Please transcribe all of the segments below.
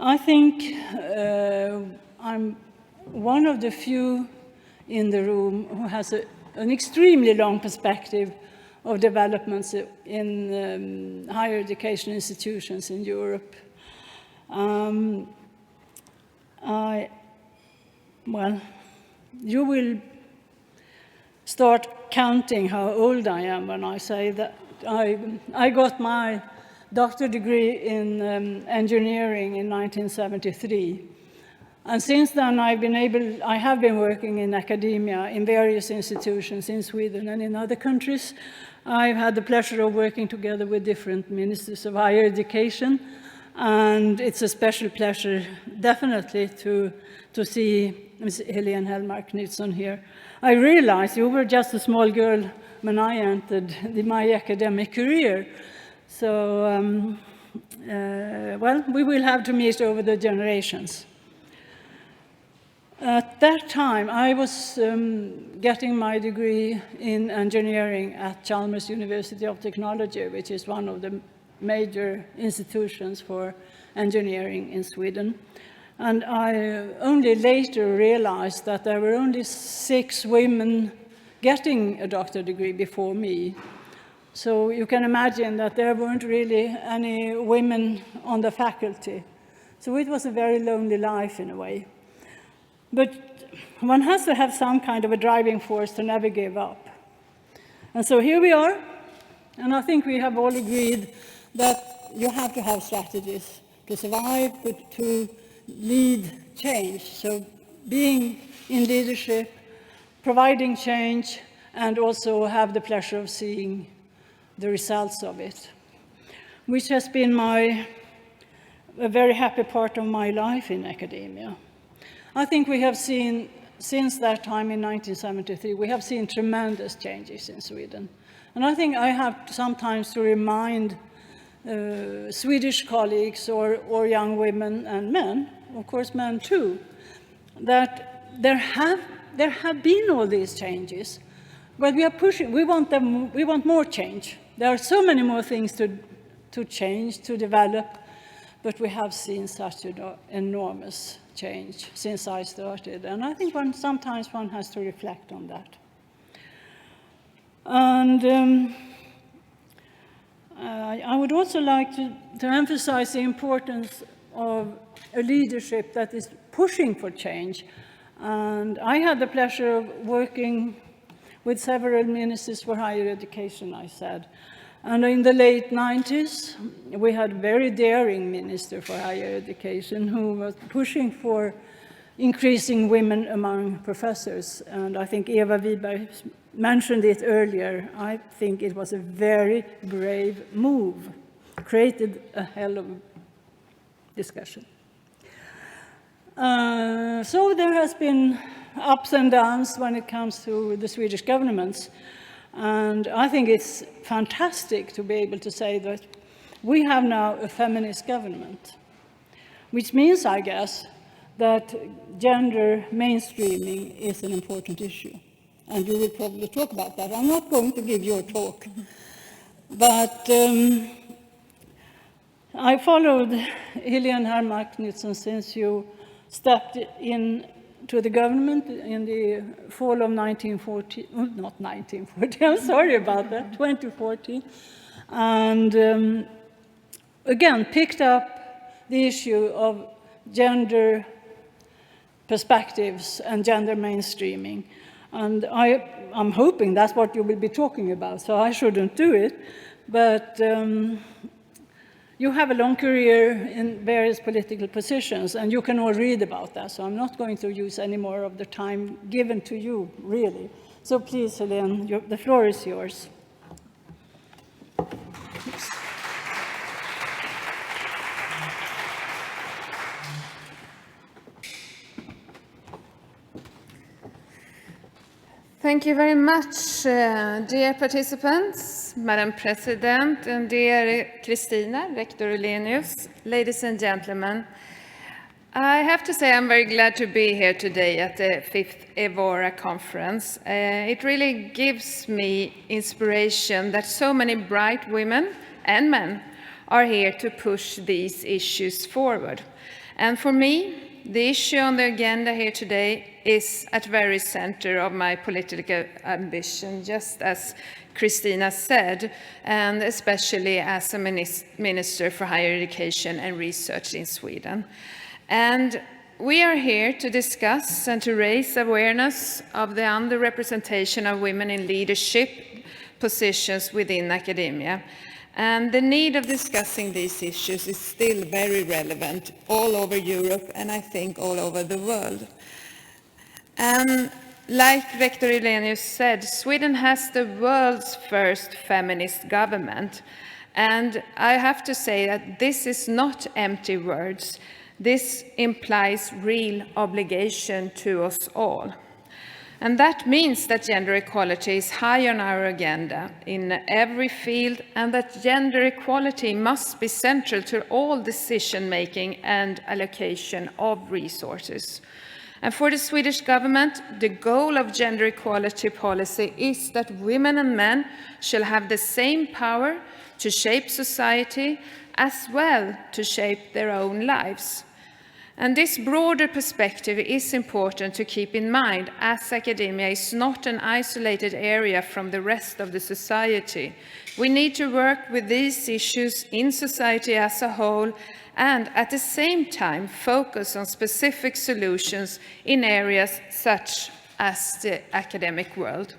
I think I'm one of the few in the room who has an extremely long perspective of developments in higher education institutions in Europe. Well, you will start counting how old I am when I say that I got my doctorate degree in engineering in 1973. And since then, I have been working in academia in various institutions in Sweden and in other countries. I've had the pleasure of working together with different ministers of higher education. And it's a special pleasure, definitely, to see Ms. Helene Hellmark Knutsson here. I realized you were just a small girl when I entered my academic career. So, well, we will have to meet over the generations. At that time, I was getting my degree in engineering at Chalmers University of Technology, which is one of the major institutions for engineering in Sweden. And I only later realized that there were only 6 women getting a doctorate degree before me. So you can imagine that there weren't really any women on the faculty. So it was a very lonely life in a way. But one has to have some kind of a driving force to never give up. And so here we are. And I think we have all agreed that you have to have strategies to survive, to lead change. So being in leadership, providing change, and also have the pleasure of seeing the results of it, which has been a very happy part of my life in academia. I think we have seen, since that time in 1973, we have seen tremendous changes in Sweden. And I think I have sometimes to remind Swedish colleagues or young women and men, of course men too, that there have been all these changes, but we are pushing, we want more change. There are so many more things to change, to develop, but we have seen such an enormous change since I started. And I think sometimes one has to reflect on that. And I would also like to emphasize the importance of a leadership that is pushing for change. And I had the pleasure of working with several ministers for higher education, I said. And in the late 90s, we had a very daring minister for higher education who was pushing for increasing women among professors. And I think Eva Wiberg mentioned it earlier. I think it was a very brave move, created a hell of a discussion. So there has been ups and downs when it comes to the Swedish governments. And I think it's fantastic to be able to say that we have now a feminist government, which means, I guess, that gender mainstreaming is an important issue. And you will probably talk about that. I'm not going to give you a talk. But I followed Helene Hellmark Knutsson since you stepped in to the government in the fall of 1940, not 1940, I'm sorry about that, 2014. And again, picked up the issue of gender perspectives and gender mainstreaming. And I'm hoping that's what you will be talking about, so I shouldn't do it. But you have a long career in various political positions, and you can all read about that, so I'm not going to use any more of the time given to you, really. So please, Helene, the floor is yours. Oops. Thank you very much, dear participants, Madam President, and dear Christina, Rector Ulenius, ladies and gentlemen. I have to say I'm very glad to be here today at the 5th Evora conference. It really gives me inspiration that so many bright women and men are here to push these issues forward. And for me, the issue on the agenda here today is at the very center of my political ambition, just as Christina said, and especially as a Minister for Higher Education and Research in Sweden. And we are here to discuss and to raise awareness of the underrepresentation of women in leadership positions within academia. And the need of discussing these issues is still very relevant all over Europe and I think all over the world. And like Rector Helene said, Sweden has the world's first feminist government. And I have to say that this is not empty words. This implies real obligation to us all. And that means that gender equality is high on our agenda in every field, and that gender equality must be central to all decision-making and allocation of resources. And for the Swedish government, the goal of gender equality policy is that women and men shall have the same power to shape society as well to shape their own lives. And this broader perspective is important to keep in mind, as academia is not an isolated area from the rest of the society. We need to work with these issues in society as a whole and at the same time focus on specific solutions in areas such as the academic world.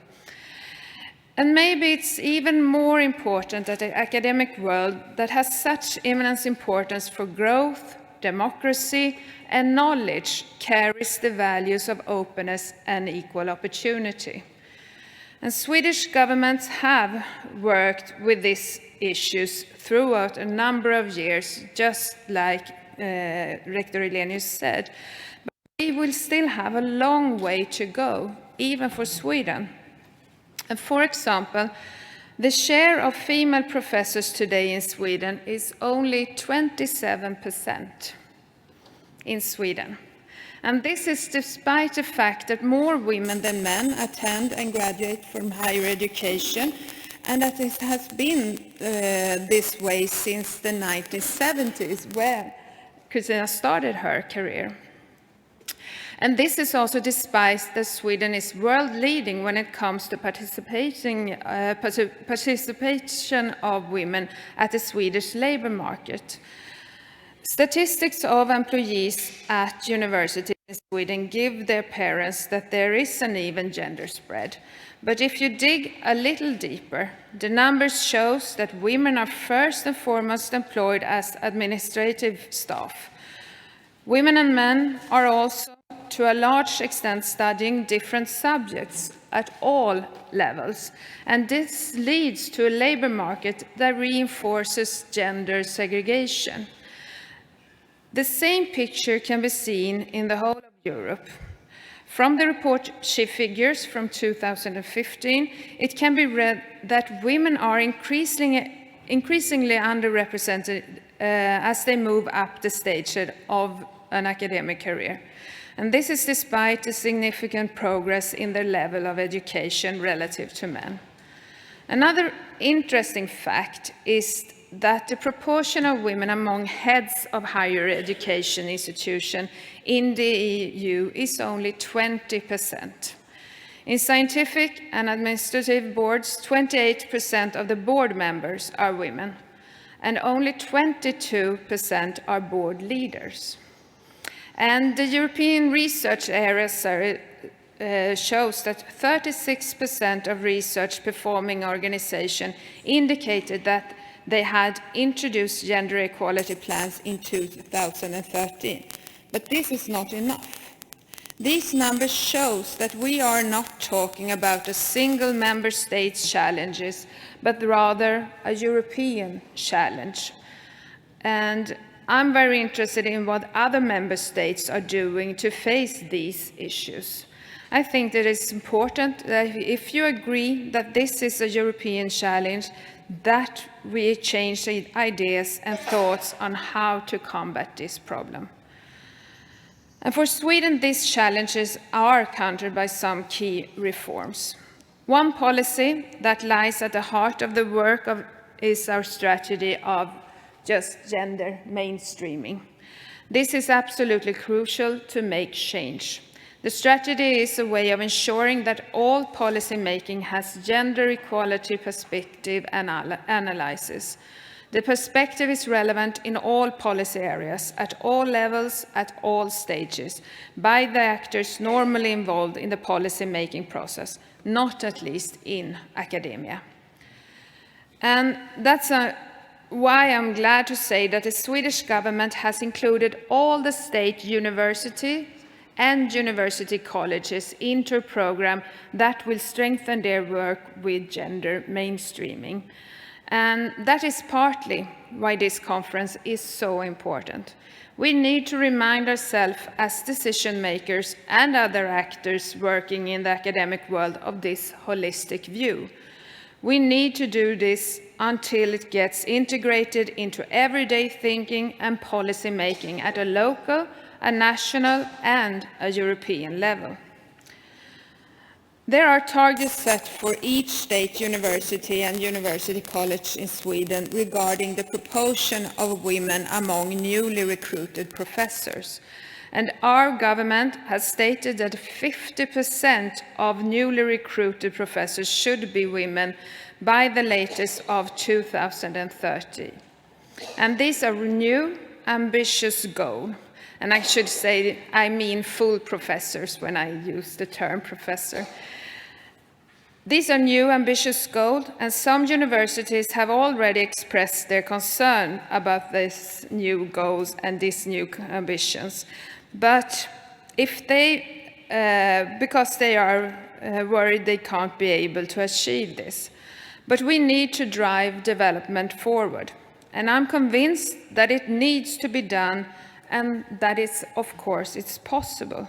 And maybe it's even more important that the academic world that has such immense importance for growth, democracy, and knowledge carries the values of openness and equal opportunity. And Swedish governments have worked with these issues throughout a number of years, just like Rector Helene said. But we will still have a long way to go, even for Sweden. And for example, the share of female professors today in Sweden is only 27% in Sweden. And this is despite the fact that more women than men attend and graduate from higher education, and that it has been this way since the 1970s, where Christina started her career. And this is also despite that Sweden is world leading when it comes to participation of women at the Swedish labor market. Statistics of employees at universities in Sweden give their parents that there is an even gender spread. But if you dig a little deeper, the numbers shows that women are first and foremost employed as administrative staff. Women and men are also to a large extent studying different subjects at all levels, and this leads to a labor market that reinforces gender segregation. The same picture can be seen in the whole of Europe. From the report She Figures from 2015, it can be read that women are increasingly underrepresented as they move up the stage of an academic career. And this is despite the significant progress in their level of education relative to men. Another interesting fact is that the proportion of women among heads of higher education institutions in the EU is only 20%. In scientific and administrative boards, 28% of the board members are women, and only 22% are board leaders. And the European Research Area Survey shows that 36% of research performing organizations indicated that they had introduced gender equality plans in 2013. But this is not enough. These numbers show that we are not talking about a single member state's challenges, but rather a European challenge. And I'm very interested in what other member states are doing to face these issues. I think that it's important that if you agree that this is a European challenge, that we change ideas and thoughts on how to combat this problem. And for Sweden, these challenges are countered by some key reforms. One policy that lies at the heart of the work is our strategy of just gender mainstreaming. This is absolutely crucial to make change. The strategy is a way of ensuring that all policy making has gender equality perspective and analysis. The perspective is relevant in all policy areas, at all levels, at all stages, by the actors normally involved in the policy-making process, not at least in academia. And that's why I'm glad to say that the Swedish government has included all the state universities and university colleges into a program that will strengthen their work with gender mainstreaming. And that is partly why this conference is so important. We need to remind ourselves as decision makers and other actors working in the academic world of this holistic view. We need to do this until it gets integrated into everyday thinking and policy making at a local, a national, and a European level. There are targets set for each state university and university college in Sweden regarding the proportion of women among newly recruited professors. And our government has stated that 50% of newly recruited professors should be women by the latest of 2030. And these are new, ambitious goals. And I should say, I mean full professors when I use the term professor. These are new, ambitious goals, and some universities have already expressed their concern about these new goals and these new ambitions. But if because they are worried they can't be able to achieve this. But we need to drive development forward. And I'm convinced that it needs to be done, and that is, of course, it's possible.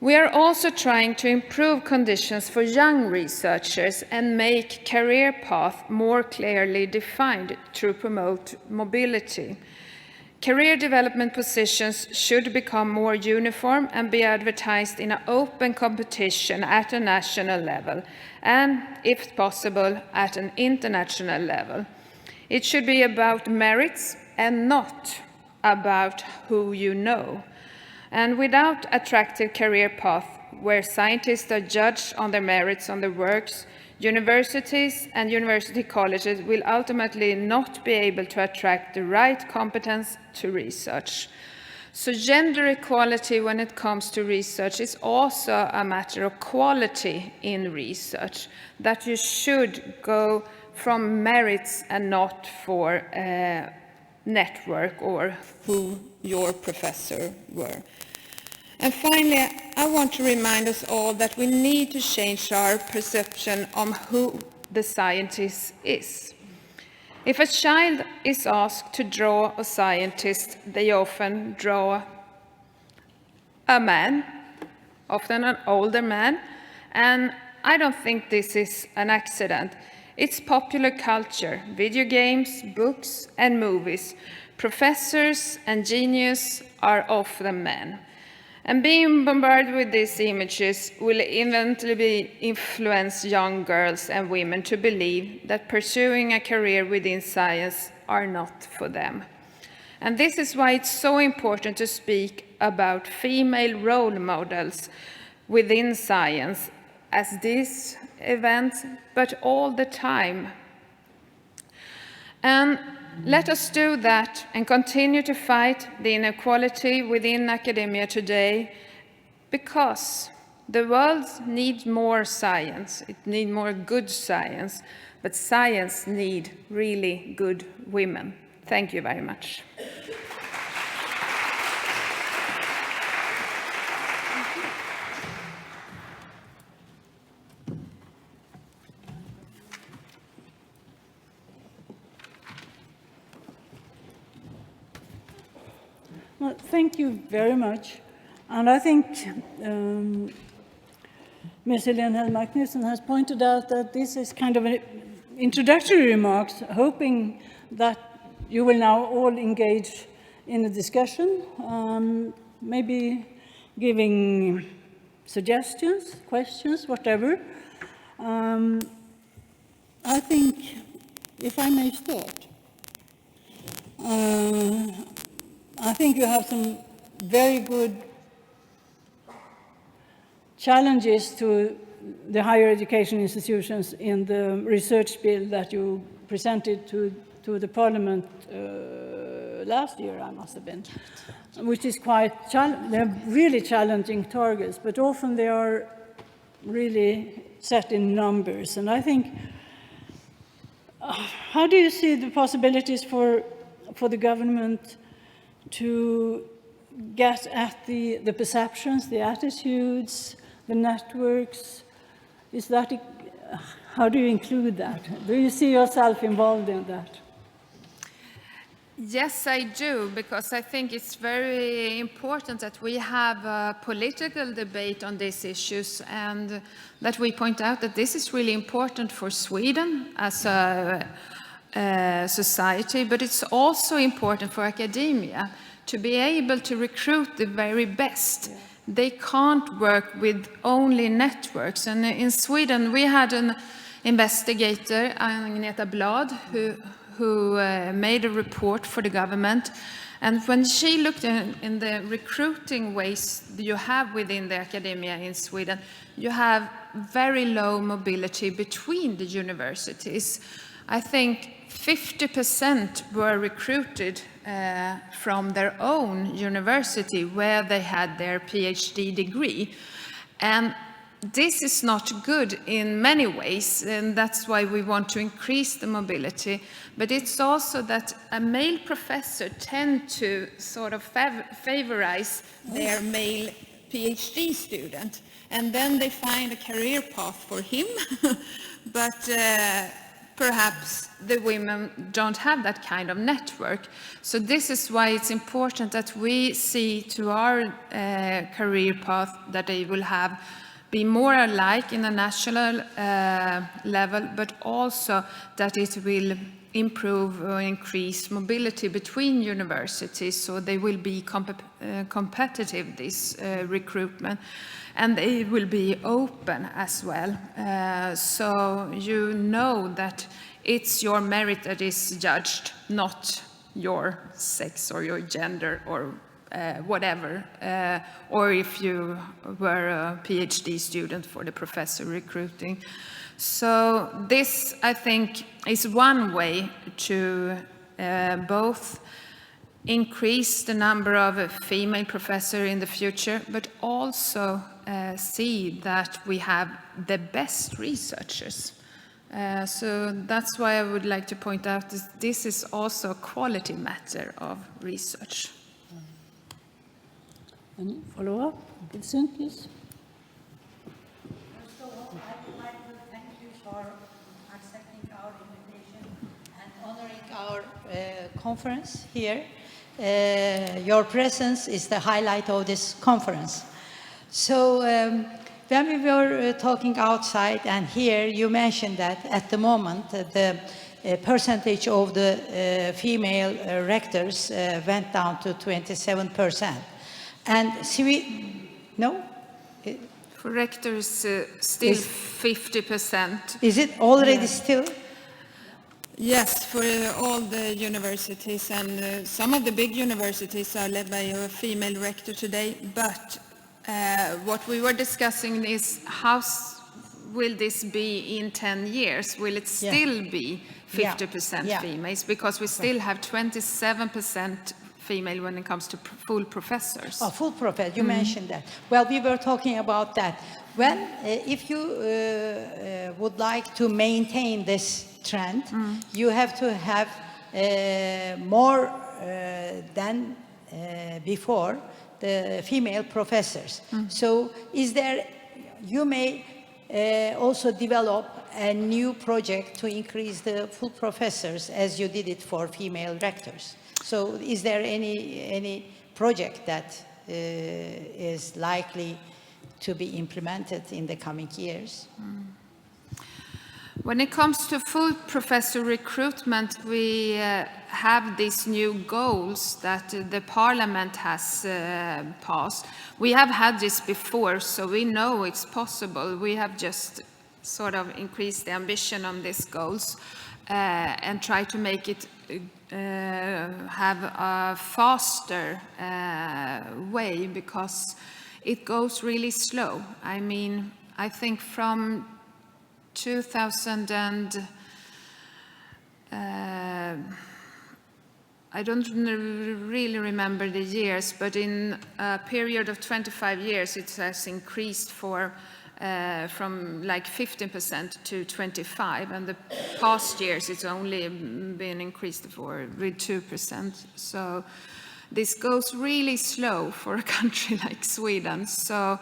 We are also trying to improve conditions for young researchers and make career paths more clearly defined to promote mobility. Career development positions should become more uniform and be advertised in an open competition at a national level and, if possible, at an international level. It should be about merits and not about who you know. And without attractive career paths where scientists are judged on their merits on their works, universities and university colleges will ultimately not be able to attract the right competence to research. So gender equality when it comes to research is also a matter of quality in research, that you should go from merits and not for network or who your professor were. And finally, I want to remind us all that we need to change our perception on who the scientist is. If a child is asked to draw a scientist, they often draw a man, often an older man, and I don't think this is an accident. It's popular culture, video games, books, and movies. Professors and geniuses are often men. And being bombarded with these images will eventually influence young girls and women to believe that pursuing a career within science are not for them. And this is why it's so important to speak about female role models within science as these events, but all the time. And let us do that and continue to fight the inequality within academia today, because the world needs more science. It needs more good science, but science needs really good women. Thank you very much. Well, thank you very much. And I think Ms. Helene Hellmark Knutsson has pointed out that this is kind of an introductory remarks, hoping that you will now all engage in a discussion, maybe giving suggestions, questions, whatever. I think, if I may start, I think you have some very good challenges to the higher education institutions in the research bill that you presented to the Parliament last year, I must have been, which is quite, they're really challenging targets, but often they are really set in numbers. And I think, how do you see the possibilities for the government to get at the perceptions, the attitudes, the networks? Is that, how do you include that? Do you see yourself involved in that? Yes, I do, because I think it's very important that we have a political debate on these issues and that we point out that this is really important for Sweden as a society, but it's also important for academia to be able to recruit the very best. Yeah. They can't work with only networks. And in Sweden, we had an investigator, Agneta Blad, who made a report for the government. And when she looked in the recruiting ways you have within the academia in Sweden, you have very low mobility between the universities. I think 50% were recruited from their own university where they had their PhD degree. And this is not good in many ways, and that's why we want to increase the mobility. But it's also that a male professor tend to sort of favorize their male PhD student, and then they find a career path for him, but perhaps the women don't have that kind of network. So this is why it's important that we see to our career path that they will have be more alike in a national level, but also that it will improve or increase mobility between universities, so they will be competitive, this recruitment, and they will be open as well. So you know that it's your merit that is judged, not your sex or your gender or whatever, or if you were a PhD student for the professor recruiting. So this, I think, is one way to both increase the number of female professors in the future, but also see that we have the best researchers. So that's why I would like to point out that this is also a quality matter of research. Any follow-up? Knutsson, please. First of all, I would like to thank you for accepting our invitation and honoring our conference here. Your presence is the highlight of this conference. So when we were talking outside and here, you mentioned that at the moment the percentage of the female rectors went down to 27%. And no? For rectors, still 50%. Is it already still? Yes, for all the universities, and some of the big universities are led by a female rector today, but what we were discussing is how will this be in 10 years? Will it still be 50% females? Because we still have 27% female when it comes to full professors. Oh, full professor, you mentioned that. Well, we were talking about that. When, if you would like to maintain this trend, you have to have more than before the female professors. So is there, you may also develop a new project to increase the full professors as you did it for female rectors. So is there any project that is likely to be implemented in the coming years? When it comes to full professor recruitment, we have these new goals that the Parliament has passed. We have had this before, so we know it's possible. We have just sort of increase the ambition on these goals and try to make it have a faster way, because it goes really slow. I mean, I think from 2000 and I don't really remember the years, but in a period of 25 years, it has increased from like 15% to 25%, and the past years it's only been increased with 2%. So this goes really slow for a country like Sweden. So,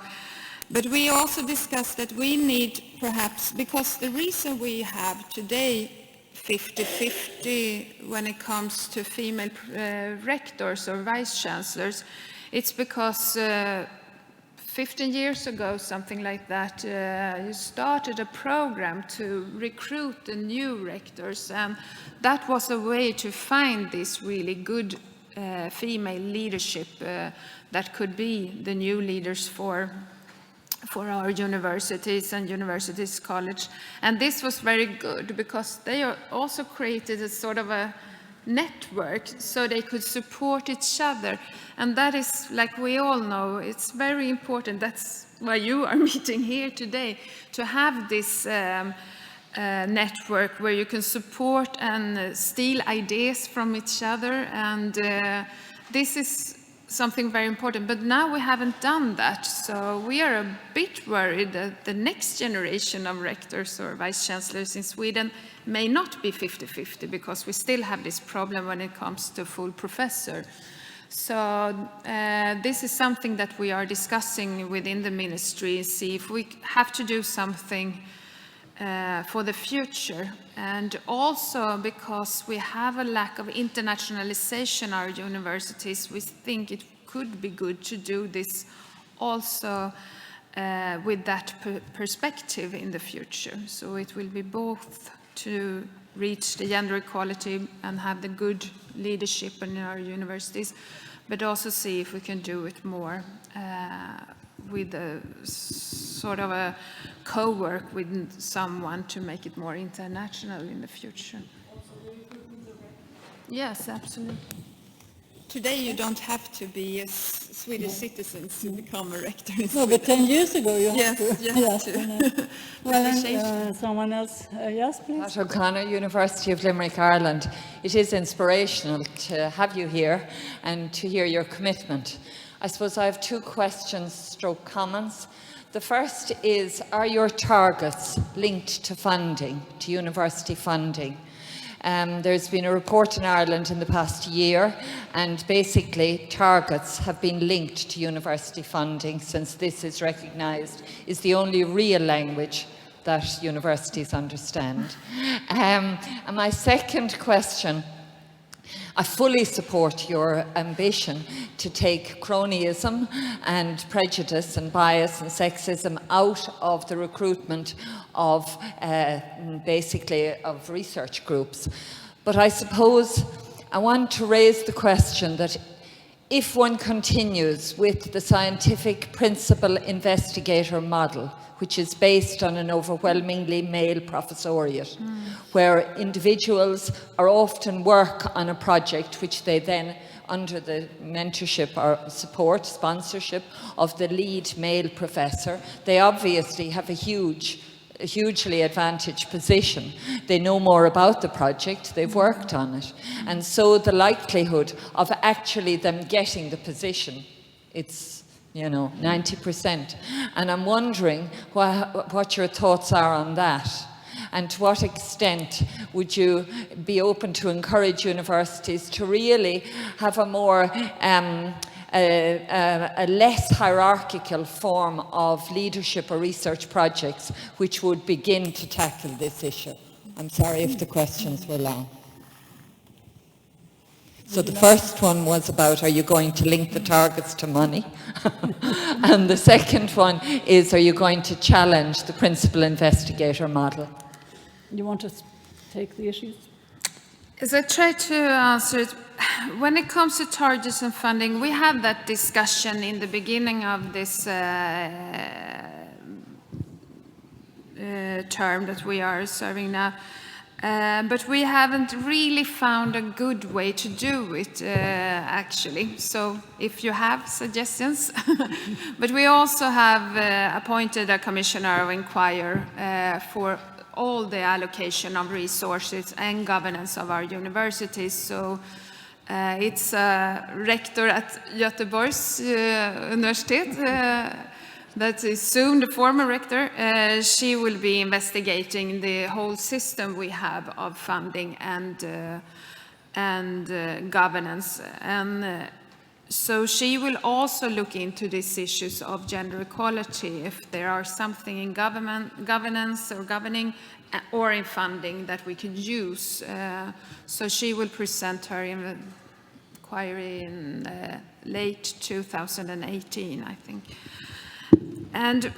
but we also discussed that we need perhaps, because the reason we have today 50-50 when it comes to female rectors or vice chancellors, it's because 15 years ago, something like that, you started a program to recruit the new rectors, and that was a way to find this really good female leadership that could be the new leaders for our universities and universities college. And this was very good because they also created a sort of a network so they could support each other. And that is, like we all know, it's very important. That's why you are meeting here today, to have this network where you can support and steal ideas from each other. And this is something very important, but now we haven't done that. So we are a bit worried that the next generation of rectors or vice chancellors in Sweden may not be 50-50, because we still have this problem when it comes to full professor. So this is something that we are discussing within the ministry, see if we have to do something for the future. And also because we have a lack of internationalization in our universities, we think it could be good to do this also with that perspective in the future. So it will be both to reach the gender equality and have the good leadership in our universities, but also see if we can do it more with a sort of a co-work with someone to make it more international in the future. Yes, absolutely. Today you don't have to be a Swedish citizen to become a rector in Sweden. No, but 10 years ago you had Yes, to. you have to. Well, someone else, yes, please. Pat O'Connor, University of Limerick, Ireland. It is inspirational to have you here and to hear your commitment. I suppose I have two questions stroke comments. The first is, are your targets linked to funding, to university funding? There's been a report in Ireland in the past year, and basically targets have been linked to university funding, since this is recognised is the only real language that universities understand. And my second question, I fully support your ambition to take cronyism and prejudice and bias and sexism out of the recruitment of basically of research groups. But I suppose I want to raise the question that if one continues with the scientific principal investigator model, which is based on an overwhelmingly male professoriate, where individuals are often work on a project which they then, under the mentorship or support, sponsorship of the lead male professor, they obviously have a hugely advantaged position. They know more about the project, they've worked on it. And so the likelihood of actually them getting the position, it's 90%. And I'm wondering what your thoughts are on that. And to what extent would you be open to encourage universities to really have a more a less hierarchical form of leadership or research projects which would begin to tackle this issue? I'm sorry if the questions were long. So the first one was about, are you going to link the targets to money? And the second one is, are you going to challenge the principal investigator model? You want to take the issues? As I try to answer it, when it comes to targets and funding, we had that discussion in the beginning of this term that we are serving now. But we haven't really found a good way to do it, actually. So if you have suggestions. But we also have appointed a commissioner of inquiry for all the allocation of resources and governance of our universities. So it's a rector at Göteborgs Universitet, that is soon the former rector. She will be investigating the whole system we have of funding and governance. And so she will also look into these issues of gender equality, if there are something in governance or governing or in funding that we could use. So she will present her inquiry in late 2018, I think. And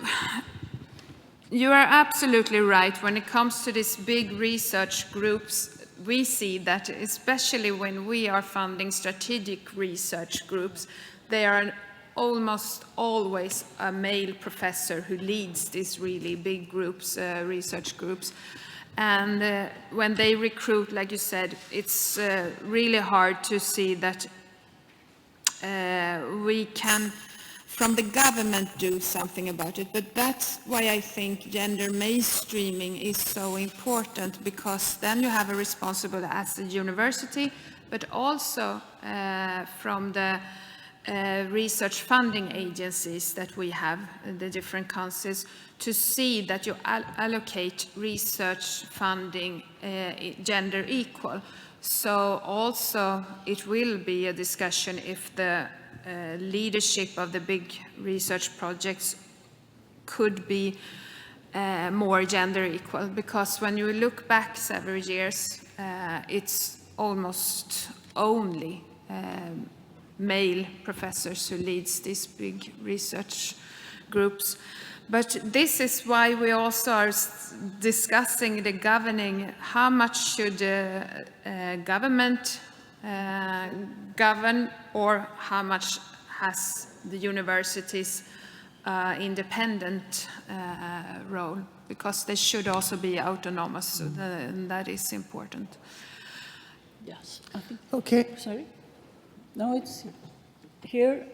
you are absolutely right. When it comes to these big research groups, we see that especially when we are funding strategic research groups, they are almost always a male professor who leads these really big groups, research groups. And when they recruit, like you said, it's really hard to see that we can, from the government, do something about it. But that's why I think gender mainstreaming is so important, because then you have a responsibility as the university, but also from the research funding agencies that we have, the different councils, to see that you allocate research funding gender equal. So also it will be a discussion if the leadership of the big research projects could be more gender equal, because when you look back several years, it's almost only male professors who leads these big research groups. But this is why we also are discussing the governing. How much should government govern, or how much has the universities independent role? Because they should also be autonomous, so that is important. Yes. I think, Okay. sorry? No, it's here.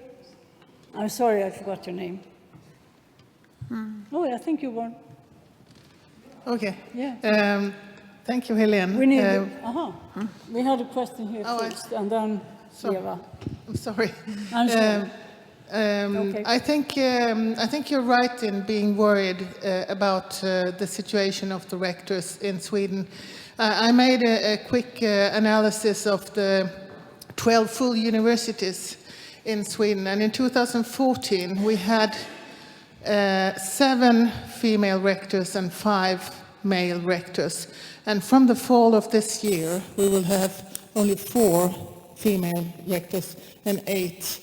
I'm sorry, I forgot your name. Oh, I think you were. Okay. Yeah. Thank you, Helene. We need. We had a question here Oh, first, and then sorry. Eva. I'm sorry. I'm sorry. Okay. I think you're right in being worried about the situation of the rectors in Sweden. I made a quick analysis of the 12 full universities in Sweden, and in 2014 we had 7 female rectors and 5 male rectors. And from the fall of this year, we will have only 4 female rectors and 8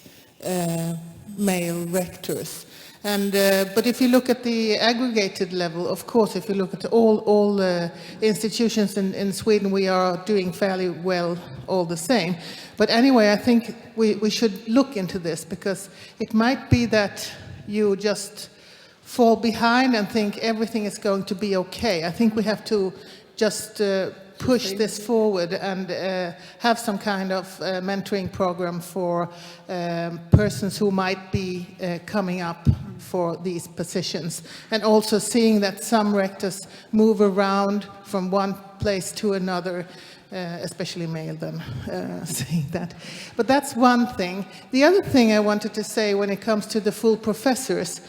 male rectors. And but if you look at the aggregated level, of course, if you look at all institutions in Sweden, we are doing fairly well all the same. But anyway, I think we should look into this, because it might be that you just fall behind and think everything is going to be okay. I think we have to just push this forward and have some kind of mentoring program for persons who might be coming up for these positions. And also seeing that some rectors move around from one place to another, especially male then, saying that. But that's one thing. The other thing I wanted to say when it comes to the full professors,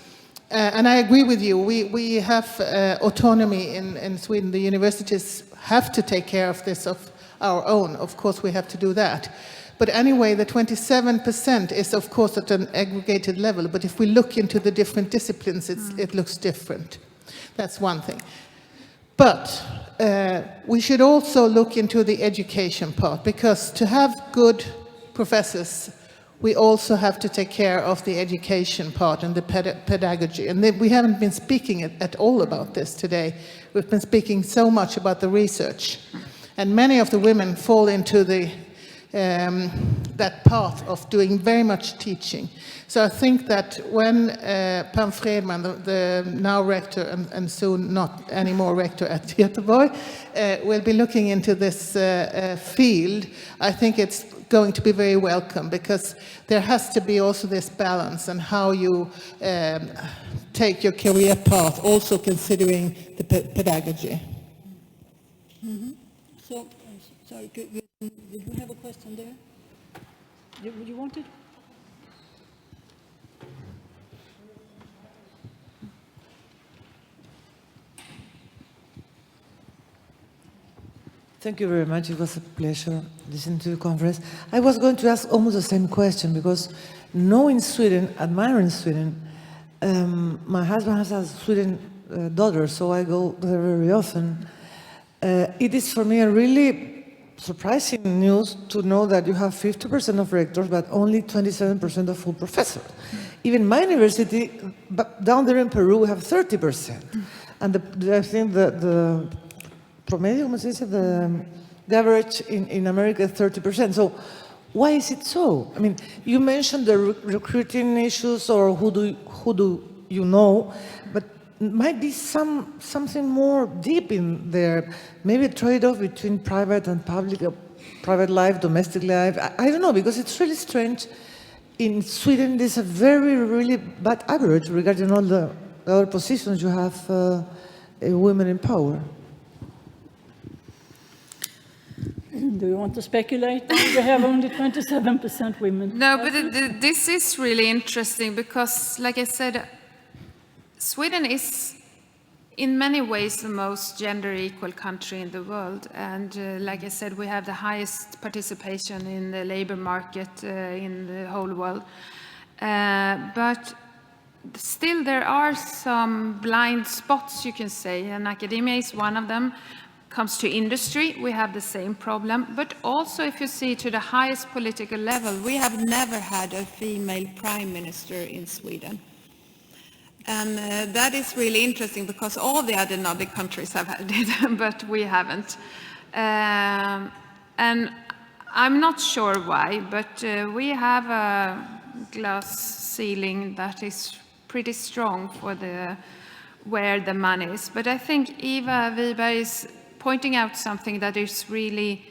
and I agree with you, we have autonomy in Sweden. The universities have to take care of this of our own. Of course, we have to do that. But anyway, the 27% is, of course, at an aggregated level. But if we look into the different disciplines, it looks different. That's one thing. But we should also look into the education part, because to have good professors, we also have to take care of the education part and the pedagogy. And we haven't been speaking at all about this today. We've been speaking so much about the research. And many of the women fall into the that path of doing very much teaching. So I think that when Pam Fredman, the now rector and soon not anymore rector at Göteborg, will be looking into this field, I think it's going to be very welcome, because there has to be also this balance and how you take your career path, also considering the pedagogy. So, sorry, did you have a question there? You wanted? Thank you very much. It was a pleasure listening to the conference. I was going to ask almost the same question, because knowing Sweden, admiring Sweden, my husband has a Sweden daughter, so I go there very often. It is for me a really surprising news to know that you have 50% of rectors, but only 27% of full professors. Even my university, down there in Peru, we have 30%. And I think the promedio, ¿cómo se dice? The average in America is 30%. So why is it so? I mean, you mentioned the recruiting issues, or who do you know, but might be something more deep in there. Maybe a trade-off between private and public, private life, domestic life. I don't know, because it's really strange. In Sweden, there's a really bad average regarding all the other positions you have women in power. Do you want to speculate? We have only 27% women. No, but this is really interesting because, like I said, Sweden is in many ways the most gender equal country in the world. And like I said, we have the highest participation in the labor market in the whole world. But still there are some blind spots, you can say, and academia is one of them. Comes to industry, we have the same problem, but also if you see to the highest political level, we have never had a female prime minister in Sweden. And that is really interesting because all the other Nordic countries have had it, but we haven't. And I'm not sure why, but we have a glass ceiling that is pretty strong for where the money is. But I think Eva Wiberg is pointing out something that is really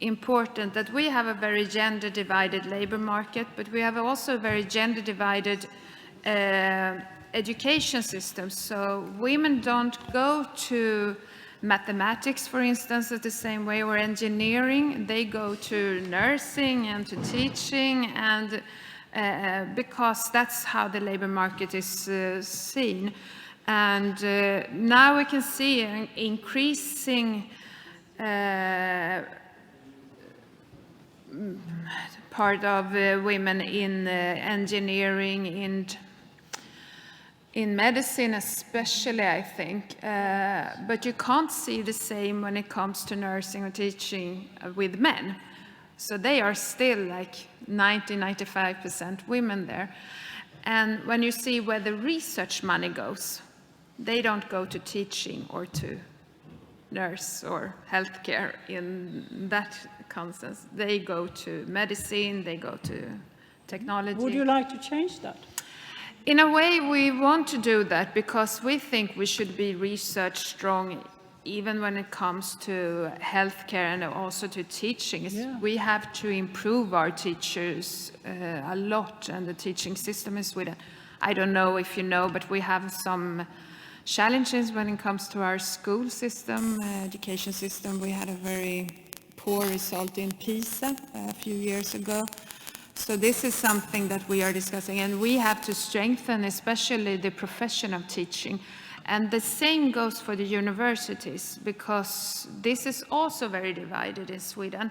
important, that we have a very gender-divided labor market, but we have also a very gender-divided education system. So women don't go to mathematics, for instance, at the same way, or engineering. They go to nursing and to teaching, and because that's how the labor market is seen. And now we can see an increasing part of women in engineering, in medicine especially, I think. But you can't see the same when it comes to nursing or teaching with men. So they are still like 90–95% women there. And when you see where the research money goes, they don't go to teaching or to nurse or healthcare in that consensus. They go to medicine, they go to technology. Would you like to change that? In a way, we want to do that because we think we should be research strong even when it comes to healthcare and also to teaching. Yeah. We have to improve our teachers a lot and the teaching system in Sweden. I don't know if you know, but we have some challenges when it comes to our school system, education system. We had a very poor result in PISA a few years ago. So this is something that we are discussing, and we have to strengthen especially the profession of teaching. And the same goes for the universities, because this is also very divided in Sweden.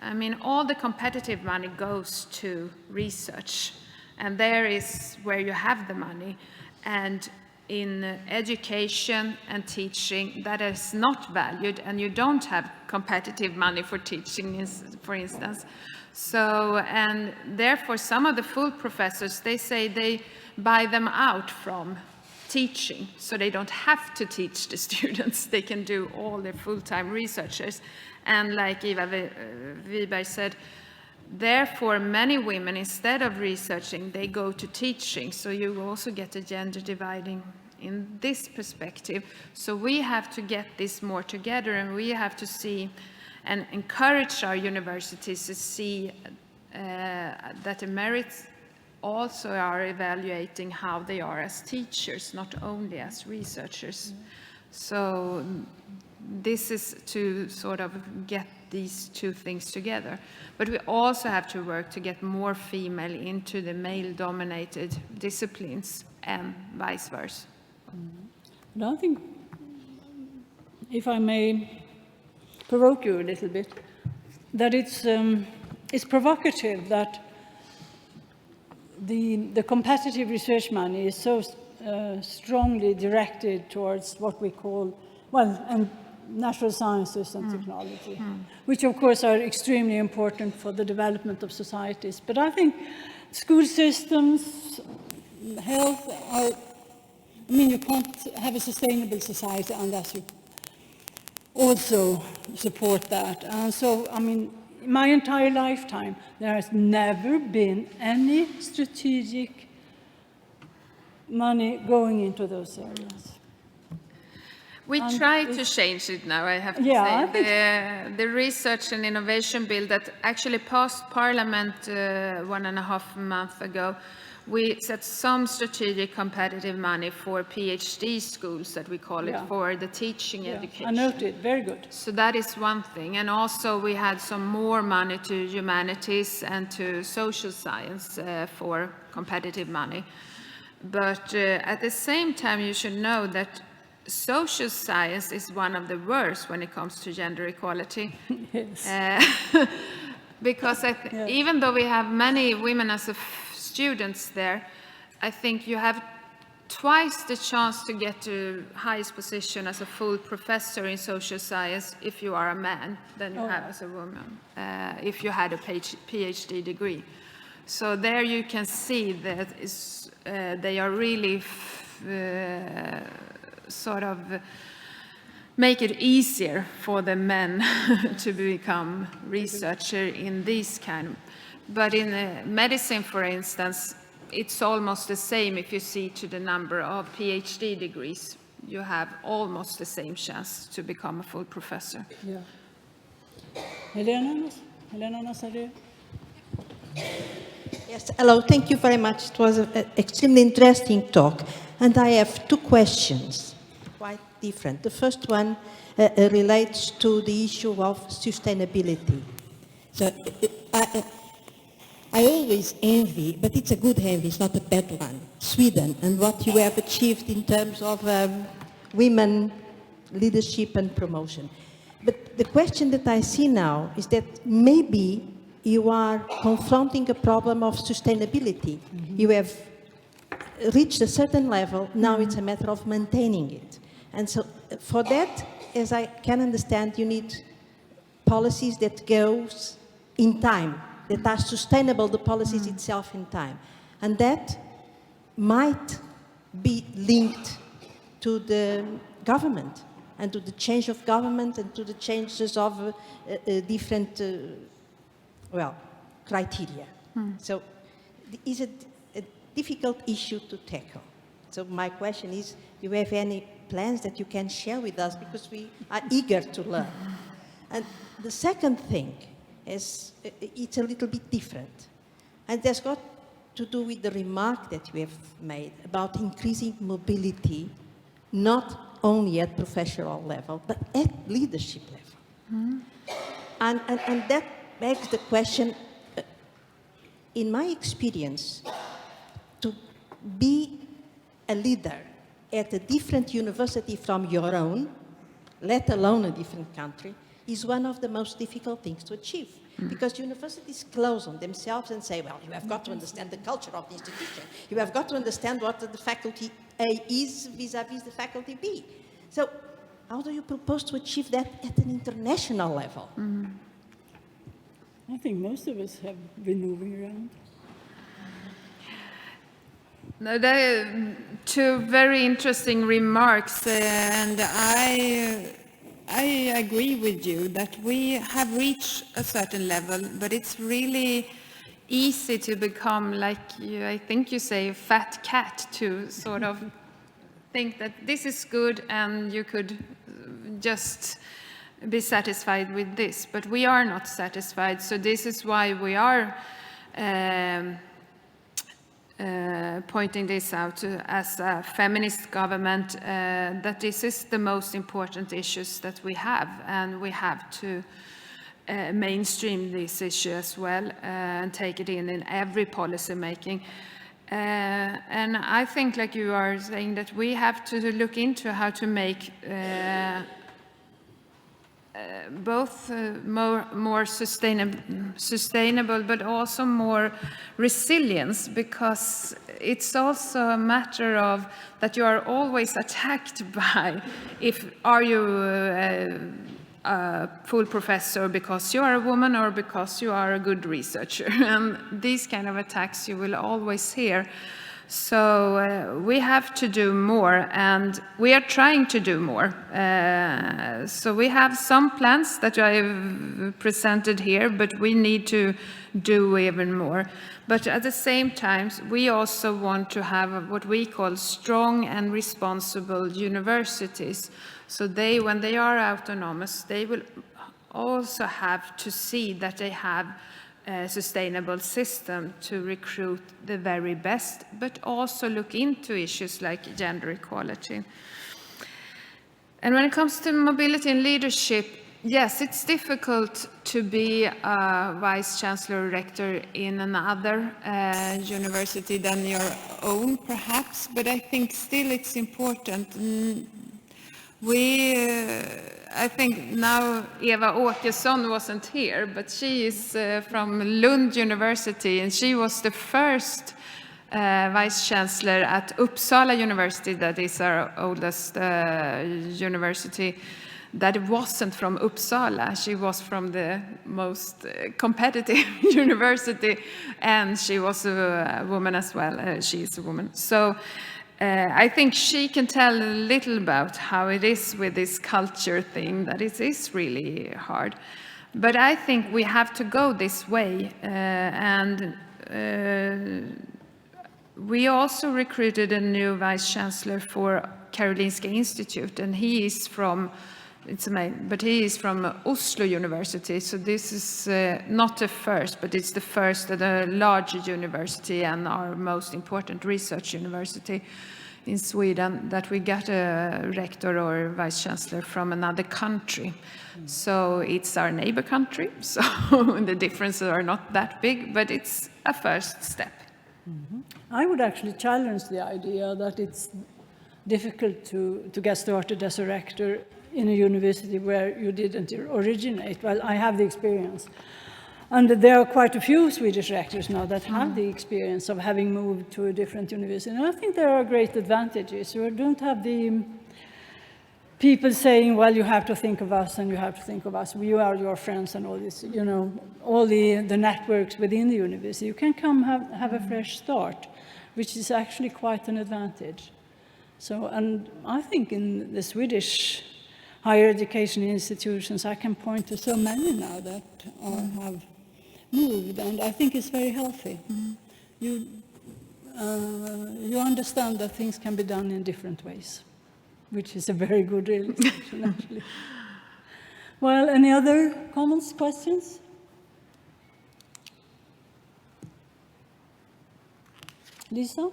I mean, all the competitive money goes to research, and there is where you have the money. And in education and teaching, that is not valued, and you don't have competitive money for teaching, for instance. So, and therefore some of the full professors, they say they buy them out from teaching, so they don't have to teach the students. They can do all their full-time researchers. And like Eva Wiberg said, therefore, many women, instead of researching, they go to teaching. So you also get a gender dividing in this perspective. So we have to get this more together, and we have to see and encourage our universities to see that the merits also are evaluating how they are as teachers, not only as researchers. So this is to sort of get these two things together. But we also have to work to get more female into the male-dominated disciplines and vice versa. And I think, if I may provoke you a little bit, that it's provocative that the competitive research money is so strongly directed towards what we call, and natural sciences and technology, which of course are extremely important for the development of societies. But I think school systems, health are, you can't have a sustainable society unless you also support that. So, my entire lifetime, there has never been any strategic money going into those areas. We try to change it now, I have to say. The Research and Innovation Bill that actually passed Parliament 1.5 months ago, we set some strategic competitive money for PhD schools, that we call it, for the teaching education. I noted, very good. So that is one thing. And also we had some more money to humanities and to social science for competitive money. But at the same time, you should know that social science is one of the worst when it comes to gender equality. Because even though we have many women as students there, I think you have twice the chance to get to highest position as a full professor in social science if you are a man than you have as a woman, if you had a PhD degree. So there you can see that they are really sort of make it easier for the men to become researcher in these kind. But in medicine, for instance, it's almost the same. If you see to the number of PhD degrees, you have almost the same chance to become a full professor. Yeah. Helena Nazario? Yes, hello, thank you very much. It was an extremely interesting talk. And I have two questions, quite different. The first one relates to the issue of sustainability. So I always envy, but it's a good envy, it's not a bad one, Sweden, and what you have achieved in terms of women leadership and promotion. But the question that I see now is that maybe you are confronting a problem of sustainability. You have reached a certain level, now it's a matter of maintaining it. And so for that, as I can understand, you need policies that goes in time, that are sustainable, the policies itself in time. And that might be linked to the government and to the change of government and to the changes of different, criteria. So it's a difficult issue to tackle. So my question is, do you have any plans that you can share with us? Because we are eager to learn. And the second thing is, it's a little bit different. And that's got to do with the remark that we have made about increasing mobility, not only at professional level, but at leadership level. And that begs the question, in my experience, to be a leader at a different university from your own, let alone a different country, is one of the most difficult things to achieve. Because universities close on themselves and say, well, you have got to understand the culture of the institution. You have got to understand what the faculty A is vis-à-vis the faculty B. So how do you propose to achieve that at an international level? I think most of us have been moving around. No, there are two very interesting remarks, and I agree with you that we have reached a certain level, but it's really easy to become, like you, I think you say, a fat cat, to sort of think that this is good and you could just be satisfied with this. But we are not satisfied, so this is why we are pointing this out as a feminist government, that this is the most important issues that we have, and we have to mainstream this issue as well and take it in every policy making. And I think, like you are saying, that we have to look into how to make both more sustainable, but also more resilience, because it's also a matter of that you are always attacked by, are you a full professor because you are a woman or because you are a good researcher, and these kind of attacks you will always hear. So we have to do more, and we are trying to do more. So we have some plans that I've presented here, but we need to do even more. But at the same time, we also want to have what we call strong and responsible universities. So when they are autonomous, they will also have to see that they have a sustainable system to recruit the very best, but also look into issues like gender equality. And when it comes to mobility and leadership, yes, it's difficult to be a vice chancellor or rector in another university than your own, perhaps, but I think still it's important. I think now Eva Åkesson wasn't here, but she is from Lund University, and she was the first vice chancellor at Uppsala University, that is our oldest university, that wasn't from Uppsala. She was from the most competitive university, and she was a woman as well. She is a woman. So I think she can tell a little about how it is with this culture thing, that it is really hard. But I think we have to go this way. And we also recruited a new vice chancellor for Karolinska Institute, and he is from, he is from Oslo University. So this is not the first, but it's the first at a larger university and our most important research university in Sweden, that we got a rector or vice chancellor from another country. So it's our neighbor country, so the differences are not that big, but it's a first step. I would actually challenge the idea that it's difficult to get started as a rector in a university where you didn't originate. Well, I have the experience. And there are quite a few Swedish rectors now that have the experience of having moved to a different university. And I think there are great advantages. You don't have the people saying, well, you have to think of us and you have to think of us. We are your friends and all this, all the networks within the university. You can come have a fresh start, which is actually quite an advantage. So, and I think in the Swedish higher education institutions, I can point to so many now that have moved, and I think it's very healthy. You understand that things can be done in different ways, which is a very good realization, actually. Well, any other comments, questions? Lisa?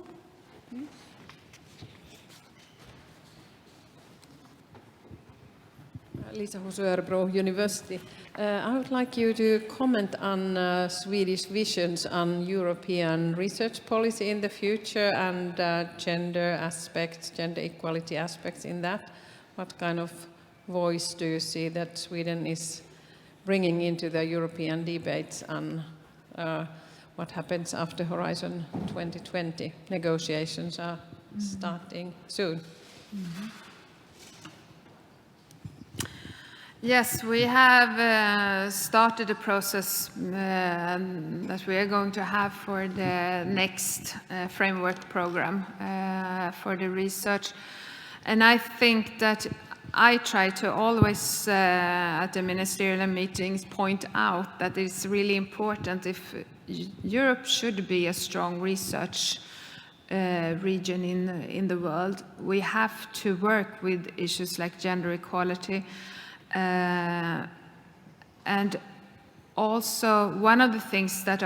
Lisa Husu, Örebro University. I would like you to comment on Swedish visions on European research policy in the future and gender aspects, gender equality aspects in that. What kind of voice do you see that Sweden is bringing into the European debates on what happens after Horizon 2020? Negotiations are starting soon. Yes, we have started a process that we are going to have for the next framework program for the research. And I think that I try to always, at the ministerial meetings, point out that it's really important if Europe should be a strong research region in the world. We have to work with issues like gender equality. And also, one of the things that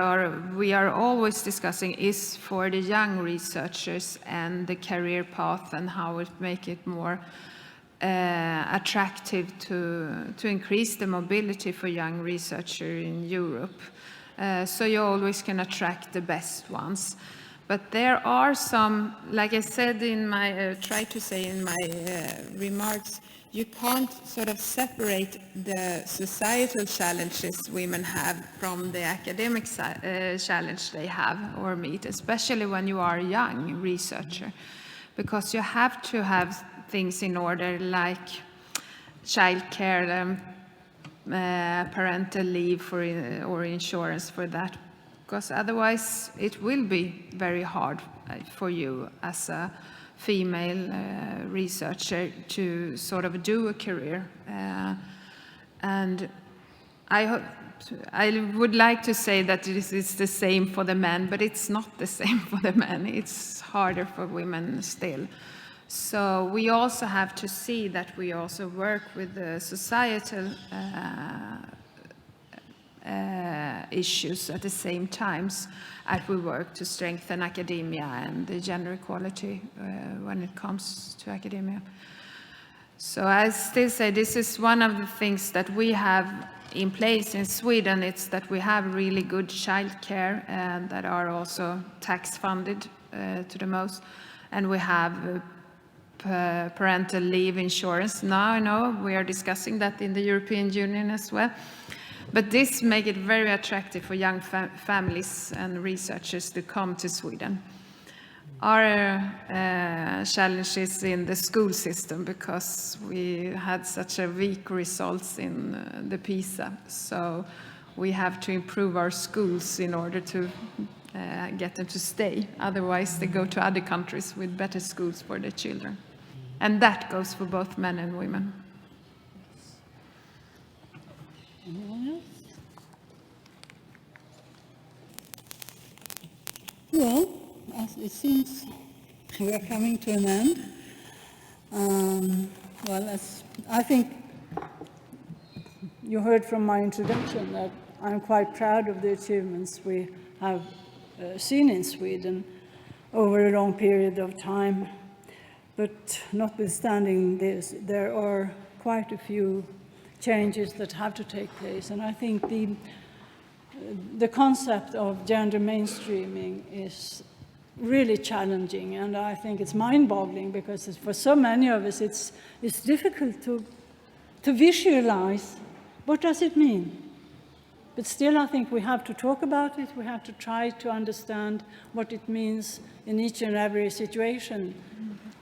we are always discussing is for the young researchers and the career path and how it make it more attractive to increase the mobility for young researchers in Europe. So you always can attract the best ones. But there are some, like I said in my, tried to say in my remarks, you can't sort of separate the societal challenges women have from the academic challenge they have or meet, especially when you are a young researcher, because you have to have things in order like childcare, parental leave or insurance for that, because otherwise it will be very hard for you as a female researcher to sort of do a career. And I would like to say that this is the same for the men, but it's not the same for the men. It's harder for women still. So we also have to see that we also work with the societal issues at the same times as we work to strengthen academia and the gender equality when it comes to academia. So I still say this is one of the things that we have in place in Sweden. It's that we have really good childcare and that are also tax funded to the most, and we have parental leave insurance. Now I know we are discussing that in the European Union as well. But this makes it very attractive for young families and researchers to come to Sweden. Our challenge is in the school system because we had such a weak results in the PISA. So we have to improve our schools in order to get them to stay. Otherwise they go to other countries with better schools for their children. And that goes for both men and women. Anyone else? Well, as it seems we are coming to an end. I think you heard from my introduction that I'm quite proud of the achievements we have seen in Sweden over a long period of time. But notwithstanding this, there are quite a few changes that have to take place. And I think the concept of gender mainstreaming is really challenging, and I think it's mind-boggling because for so many of us it's difficult to visualize what does it mean. But still I think we have to talk about it, we have to try to understand what it means in each and every situation.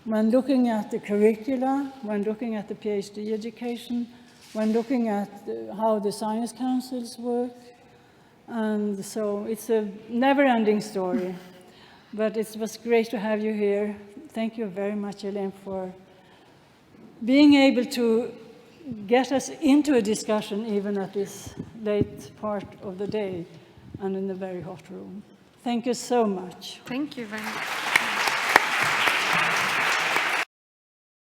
When looking at the curricula, when looking at the PhD education, when looking at how the science councils work. And so it's a never-ending story. But it was great to have you here. Thank you very much, Helene, for being able to get us into a discussion even at this late part of the day and in a very hot room. Thank you so much. Thank you very much.